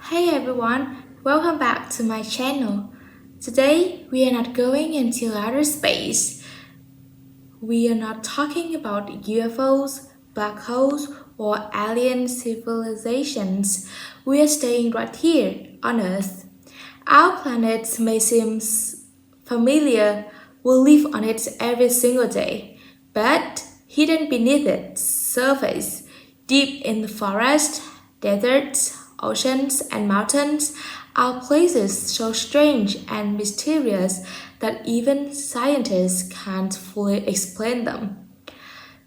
Hey everyone, welcome back to my channel. Today we are not going into outer space. We are not talking about UFOs, black holes, or alien civilizations. We are staying right here on Earth. Our planet may seem familiar, we live on it every single day, but hidden beneath its surface, deep in the forest, deserts, oceans, and mountains, are places so strange and mysterious that even scientists can't fully explain them.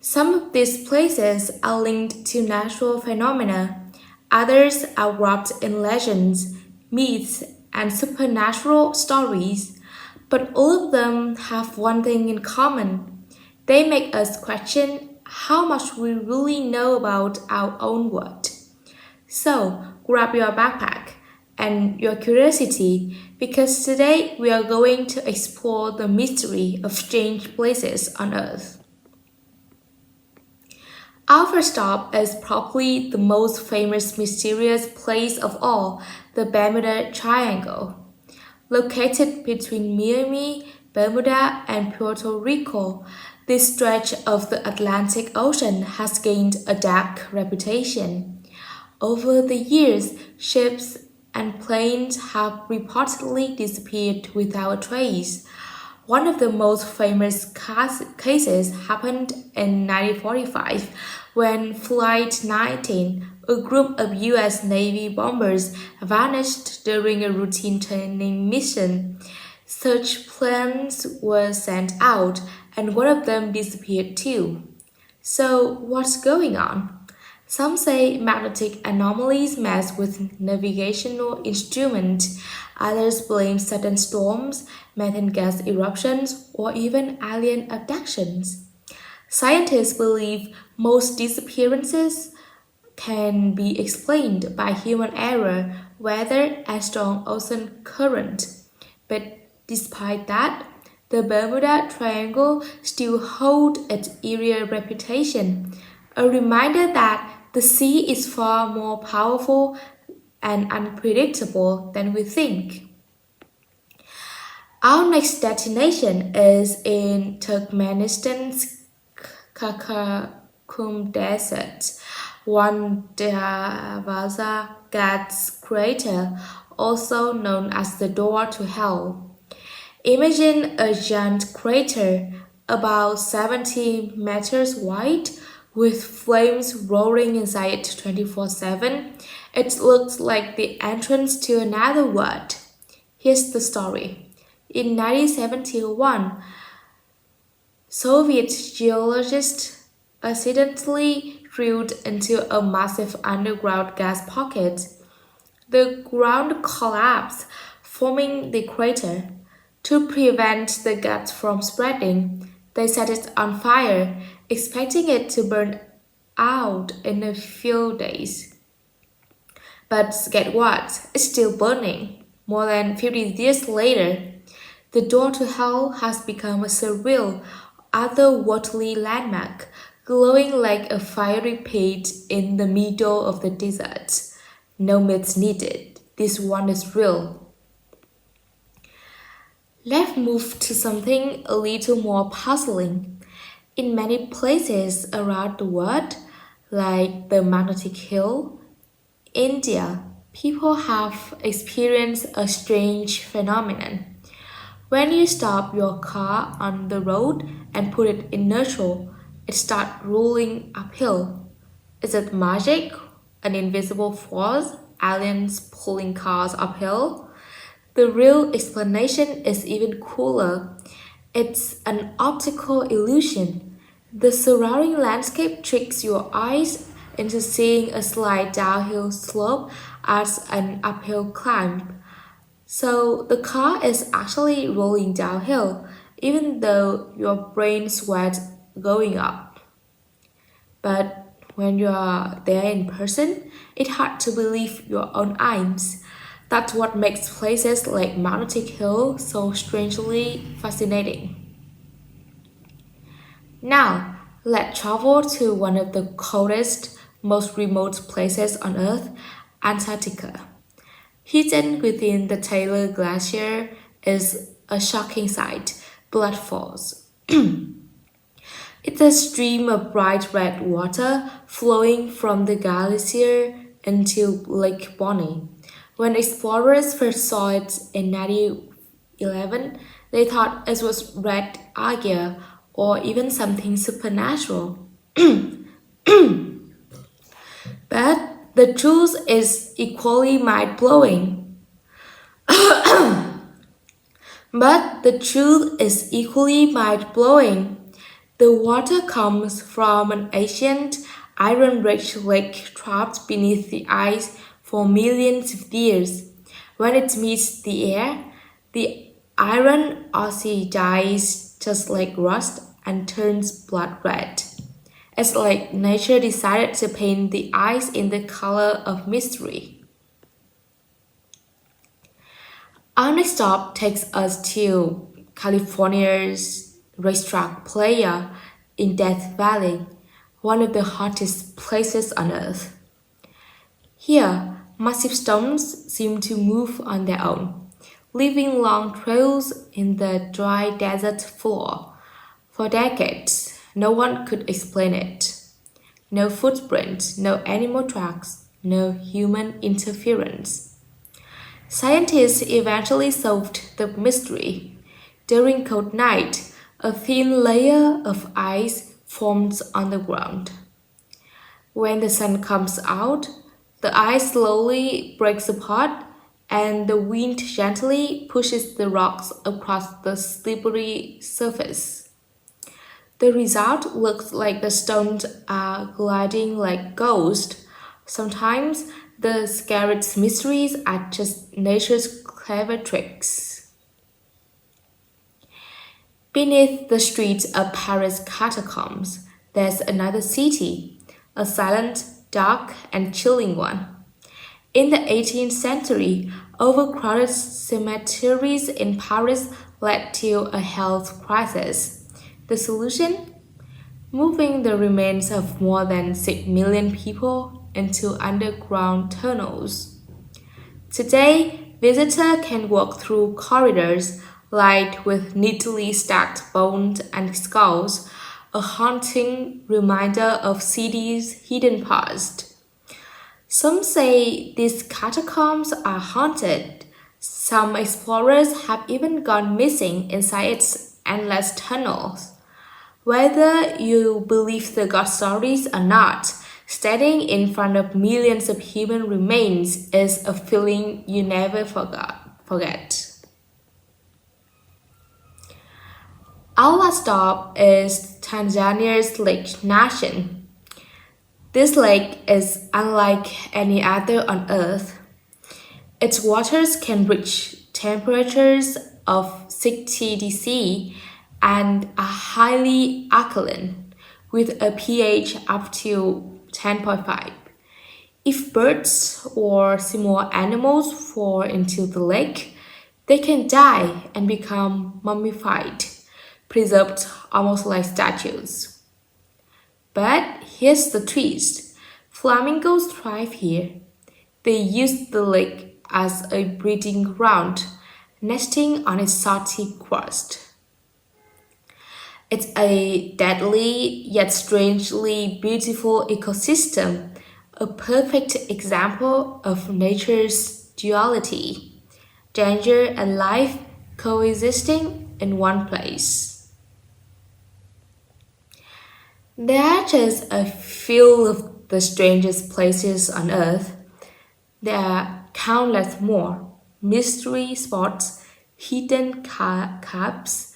Some of these places are linked to natural phenomena, others are wrapped in legends, myths, and supernatural stories, but all of them have one thing in common. They make us question how much we really know about our own world. So, grab your backpack and your curiosity because today we are going to explore the mystery of strange places on Earth. Our first stop is probably the most famous mysterious place of all, the Bermuda Triangle. Located between Miami, Bermuda, and Puerto Rico, this stretch of the Atlantic Ocean has gained a dark reputation. Over the years, ships and planes have reportedly disappeared without a trace. One of the most famous cases happened in 1945 when Flight 19, a group of US Navy bombers, vanished during a routine training mission. Search planes were sent out, and one of them disappeared too. So, what's going on? Some say magnetic anomalies mess with navigational instruments. Others blame sudden storms, methane gas eruptions, or even alien abductions. Scientists believe most disappearances can be explained by human error, weather, and strong ocean current. But despite that, the Bermuda Triangle still holds its eerie reputation, a reminder that the sea is far more powerful and unpredictable than we think. Our next destination is in Turkmenistan's Karakum Desert, one Darvaza Gas crater, also known as the door to hell. Imagine a giant crater about 70 meters wide with flames roaring inside it 24/7. It looks like the entrance to another world. Here's the story. In 1971, Soviet geologists accidentally drilled into a massive underground gas pocket. The ground collapsed, forming the crater. To prevent the gas from spreading, they set it on fire, expecting it to burn out in a few days. But guess what? It's still burning. More than 50 years later, the door to hell has become a surreal, otherworldly landmark, glowing like a fiery pit in the middle of the desert. No myths needed. This one is real. Let's move to something a little more puzzling. In many places around the world, like the Magnetic Hill, India, people have experienced a strange phenomenon. When you stop your car on the road and put it in neutral, it starts rolling uphill. Is it magic? An invisible force? Aliens pulling cars uphill? The real explanation is even cooler. It's an optical illusion. The surrounding landscape tricks your eyes into seeing a slight downhill slope as an uphill climb. So the car is actually rolling downhill, even though your brain sweats going up. But when you are there in person, it's hard to believe your own eyes. That's what makes places like Magnetic Hill so strangely fascinating. Now, let's travel to one of the coldest, most remote places on Earth, Antarctica. Hidden within the Taylor Glacier is a shocking sight, Blood Falls. It's a stream of bright red water flowing from the glacier into Lake Bonny. When explorers first saw it in 1911, they thought it was red agate or even something supernatural. But the truth is equally mind-blowing. But the truth is equally mind-blowing. The water comes from an ancient iron-rich lake trapped beneath the ice for millions of years. When it meets the air, the iron oxidizes just like rust and turns blood red. It's like nature decided to paint the ice in the color of mystery. Our next stop takes us to California's racetrack Playa in Death Valley, one of the hottest places on Earth. Here, massive stones seem to move on their own, leaving long trails in the dry desert floor. For decades, no one could explain it. No footprints, no animal tracks, no human interference. Scientists eventually solved the mystery. During cold night, a thin layer of ice forms on the ground. When the sun comes out, the ice slowly breaks apart and the wind gently pushes the rocks across the slippery surface. The result looks like the stones are gliding like ghosts. Sometimes the scariest mysteries are just nature's clever tricks. Beneath the streets of Paris catacombs, there's another city, a silent, dark, and chilling one. In the 18th century, overcrowded cemeteries in Paris led to a health crisis. The solution? Moving the remains of more than 6 million people into underground tunnels. Today, visitors can walk through corridors lined with neatly stacked bones and skulls, a haunting reminder of city's hidden past. Some say these catacombs are haunted. Some explorers have even gone missing inside its endless tunnels. Whether you believe the ghost stories or not, standing in front of millions of human remains is a feeling you never forget. Our last stop is Tanzania's Lake Nation. This lake is unlike any other on Earth. Its waters can reach temperatures of 60°C and are highly alkaline, with a pH up to 10.5. If birds or small animals fall into the lake, they can die and become mummified, preserved almost like statues. But here's the twist. Flamingos thrive here. They use the lake as a breeding ground, nesting on its salty crust. It's a deadly yet strangely beautiful ecosystem, a perfect example of nature's duality, danger and life coexisting in one place. There are just a few of the strangest places on Earth. There are countless more mystery spots, hidden caves,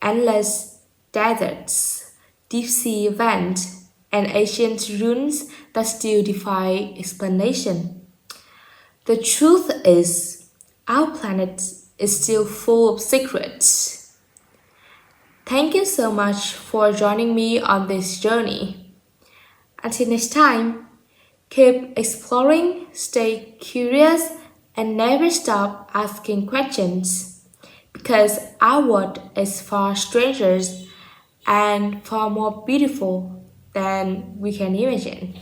endless deserts, deep-sea vents, and ancient ruins that still defy explanation. The truth is, our planet is still full of secrets. Thank you so much for joining me on this journey. Until next time, keep exploring, stay curious, and never stop asking questions, because our world is far stranger and far more beautiful than we can imagine.